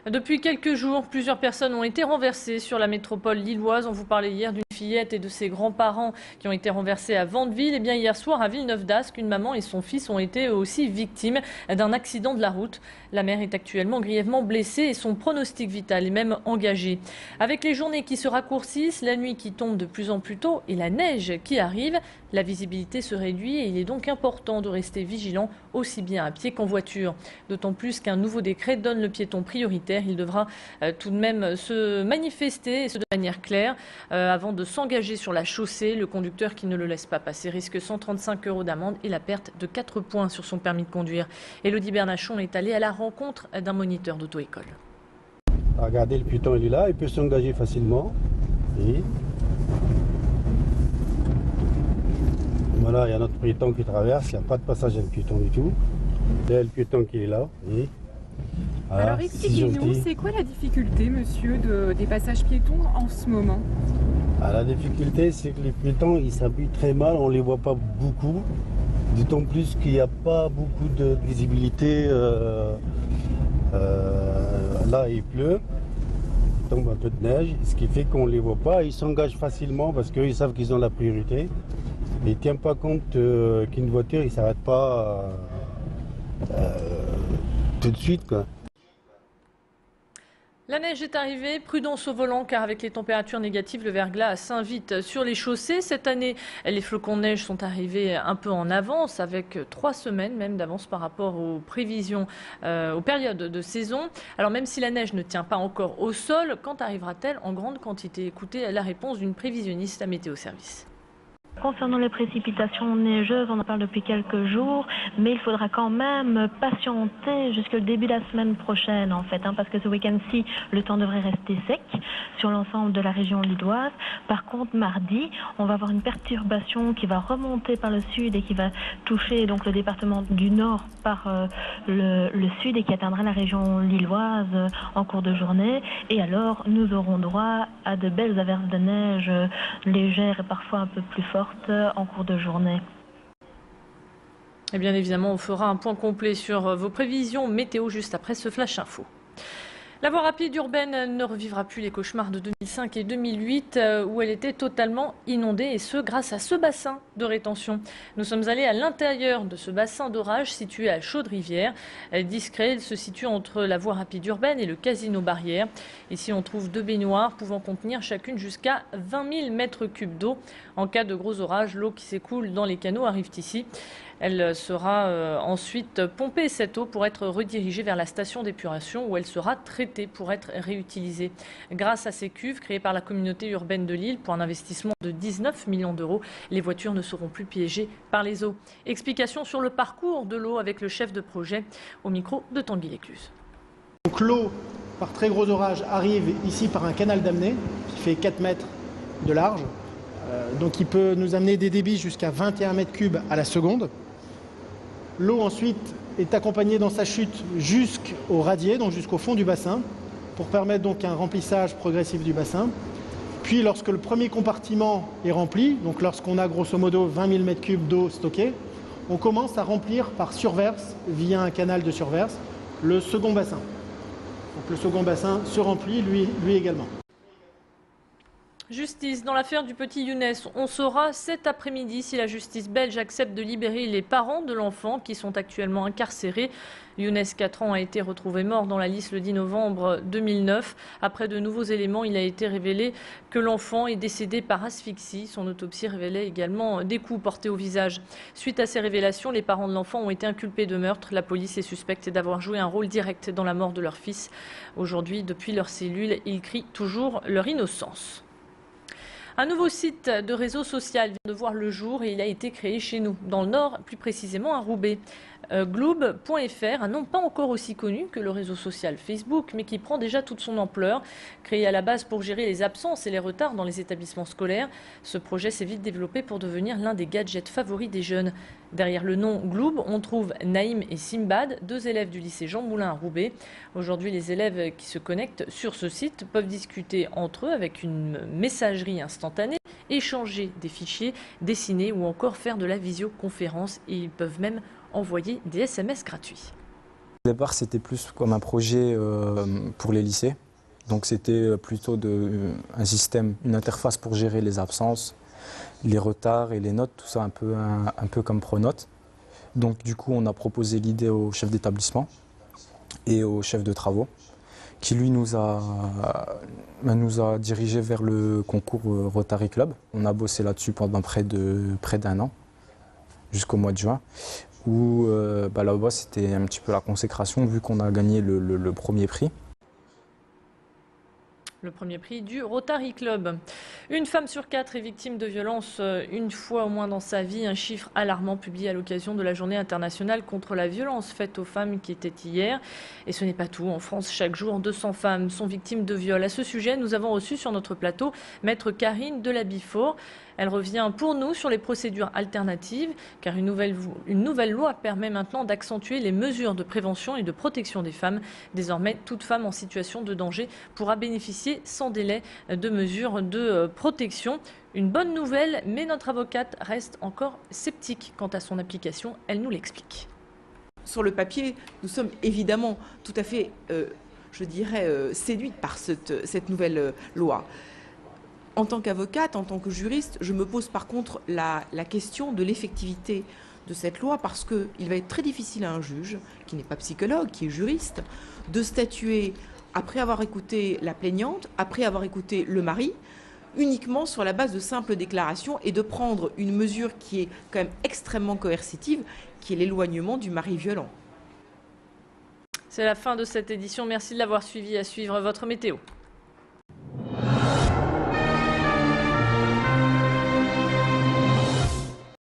Depuis quelques jours, plusieurs personnes ont été renversées sur la métropole lilloise. On vous parlait hier d'une fillette et de ses grands-parents qui ont été renversés à Vandeville. Et bien hier soir à Villeneuve-d'Ascq, une maman et son fils ont été eux aussi victimes d'un accident de la route. La mère est actuellement grièvement blessée et son pronostic vital est même engagé. Avec les journées qui se raccourcissent, la nuit qui tombe de plus en plus tôt et la neige qui arrive, la visibilité se réduit et il est donc important de rester vigilant aussi bien à pied qu'en voiture. D'autant plus qu'un nouveau décret donne le piéton prioritaire. Il devra tout de même se manifester et ce de manière claire avant de s'engager sur la chaussée. Le conducteur qui ne le laisse pas passer risque 135 € d'amende et la perte de 4 points sur son permis de conduire. Élodie Bernachon est allée à la rencontre d'un moniteur d'auto-école. Regardez, le piéton il est là, il peut s'engager facilement. Et voilà, il y a notre piéton qui traverse, il n'y a pas de passage à le piéton du tout. Il y a le piéton qui est là. Et voilà, alors expliquez-nous, c'est quoi la difficulté, monsieur, des passages piétons en ce moment? La difficulté, c'est que les piétons, ils s'appuient très mal, on ne les voit pas beaucoup. D'autant plus qu'il n'y a pas beaucoup de visibilité. Là, il pleut, il tombe un peu de neige, ce qui fait qu'on ne les voit pas. Ils s'engagent facilement parce qu'ils savent qu'ils ont la priorité. Ils ne tiennent pas compte qu'une voiture, il ne s'arrête pas tout de suite, quoi. La neige est arrivée, prudence au volant car avec les températures négatives, le verglas s'invite sur les chaussées. Cette année, les flocons de neige sont arrivés un peu en avance, avec 3 semaines même d'avance par rapport aux prévisions, aux périodes de saison. Alors même si la neige ne tient pas encore au sol, quand arrivera-t-elle en grande quantité? Écoutez la réponse d'une prévisionniste à Météo Service. Concernant les précipitations neigeuses, on en parle depuis quelques jours, mais il faudra quand même patienter jusqu'au début de la semaine prochaine en fait, parce que ce week-end-ci, le temps devrait rester sec sur l'ensemble de la région lilloise. Par contre, mardi, on va avoir une perturbation qui va remonter par le sud et qui va toucher donc le département du Nord par le sud et qui atteindra la région lilloise en cours de journée. Et alors, nous aurons droit à de belles averses de neige légères et parfois un peu plus fortes en cours de journée. Et bien évidemment, on fera un point complet sur vos prévisions météo juste après ce flash info. La voie rapide urbaine ne revivra plus les cauchemars de 2005 et 2008 où elle était totalement inondée et ce grâce à ce bassin de rétention. Nous sommes allés à l'intérieur de ce bassin d'orage situé à Chaude-Rivière. Discret, il se situe entre la voie rapide urbaine et le casino Barrière. Ici, on trouve 2 baignoires pouvant contenir chacune jusqu'à 20 000 mètres cubes d'eau. En cas de gros orage, l'eau qui s'écoule dans les canaux arrive ici. Elle sera ensuite pompée, cette eau, pour être redirigée vers la station d'épuration où elle sera traitée pour être réutilisée. Grâce à ces cuves créées par la communauté urbaine de Lille pour un investissement de 19 millions d'euros, les voitures ne seront plus piégées par les eaux. Explication sur le parcours de l'eau avec le chef de projet au micro de Tanguy Lécluse. Donc l'eau, par très gros orage, arrive ici par un canal d'amener qui fait 4 mètres de large. Donc il peut nous amener des débits jusqu'à 21 mètres cubes à la seconde. L'eau ensuite est accompagnée dans sa chute jusqu'au radier, donc jusqu'au fond du bassin, pour permettre donc un remplissage progressif du bassin. Puis lorsque le premier compartiment est rempli, donc lorsqu'on a grosso modo 20 000 mètres cubes d'eau stockée, on commence à remplir par surverse, via un canal de surverse, le second bassin. Donc le second bassin se remplit lui également. Justice dans l'affaire du petit Younes. On saura cet après-midi si la justice belge accepte de libérer les parents de l'enfant qui sont actuellement incarcérés. Younes, 4 ans, a été retrouvé mort dans la Lys le 10 novembre 2009. Après de nouveaux éléments, il a été révélé que l'enfant est décédé par asphyxie. Son autopsie révélait également des coups portés au visage. Suite à ces révélations, les parents de l'enfant ont été inculpés de meurtre. La police est suspectée d'avoir joué un rôle direct dans la mort de leur fils. Aujourd'hui, depuis leur cellule, ils crient toujours leur innocence. Un nouveau site de réseau social vient de voir le jour et il a été créé chez nous, dans le Nord, plus précisément à Roubaix. Gloob.fr, un nom pas encore aussi connu que le réseau social Facebook, mais qui prend déjà toute son ampleur. Créé à la base pour gérer les absences et les retards dans les établissements scolaires, ce projet s'est vite développé pour devenir l'un des gadgets favoris des jeunes. Derrière le nom Gloob, on trouve Naïm et Simbad, 2 élèves du lycée Jean Moulin à Roubaix. Aujourd'hui, les élèves qui se connectent sur ce site peuvent discuter entre eux avec une messagerie instantanée, échanger des fichiers, dessiner ou encore faire de la visioconférence. Et ils peuvent même envoyer des SMS gratuits. Au départ, c'était plus comme un projet pour les lycées. Donc c'était plutôt un système, une interface pour gérer les absences, les retards et les notes, tout ça un peu comme Pronote. Donc du coup, on a proposé l'idée au chef d'établissement et au chef de travaux, qui lui nous a dirigé vers le concours Rotary Club. On a bossé là-dessus pendant près d'un an, jusqu'au mois de juin, où là-bas c'était un petit peu la consécration vu qu'on a gagné le premier prix. Le premier prix du Rotary Club. Une femme sur 4 est victime de violences une fois au moins dans sa vie. Un chiffre alarmant publié à l'occasion de la journée internationale contre la violence faite aux femmes qui était hier. Et ce n'est pas tout. En France, chaque jour, 200 femmes sont victimes de viols. À ce sujet, nous avons reçu sur notre plateau Maître Karine Delabifort. Elle revient pour nous sur les procédures alternatives, car une nouvelle loi permet maintenant d'accentuer les mesures de prévention et de protection des femmes. Désormais, toute femme en situation de danger pourra bénéficier sans délai de mesures de protection. Une bonne nouvelle, mais notre avocate reste encore sceptique quant à son application. Elle nous l'explique. Sur le papier, nous sommes évidemment tout à fait, séduites par cette nouvelle loi. En tant qu'avocate, en tant que juriste, je me pose par contre la question de l'effectivité de cette loi parce qu'il va être très difficile à un juge, qui n'est pas psychologue, qui est juriste, de statuer après avoir écouté la plaignante, après avoir écouté le mari, uniquement sur la base de simples déclarations et de prendre une mesure qui est quand même extrêmement coercitive, qui est l'éloignement du mari violent. C'est la fin de cette édition. Merci de l'avoir suivi. À suivre votre météo.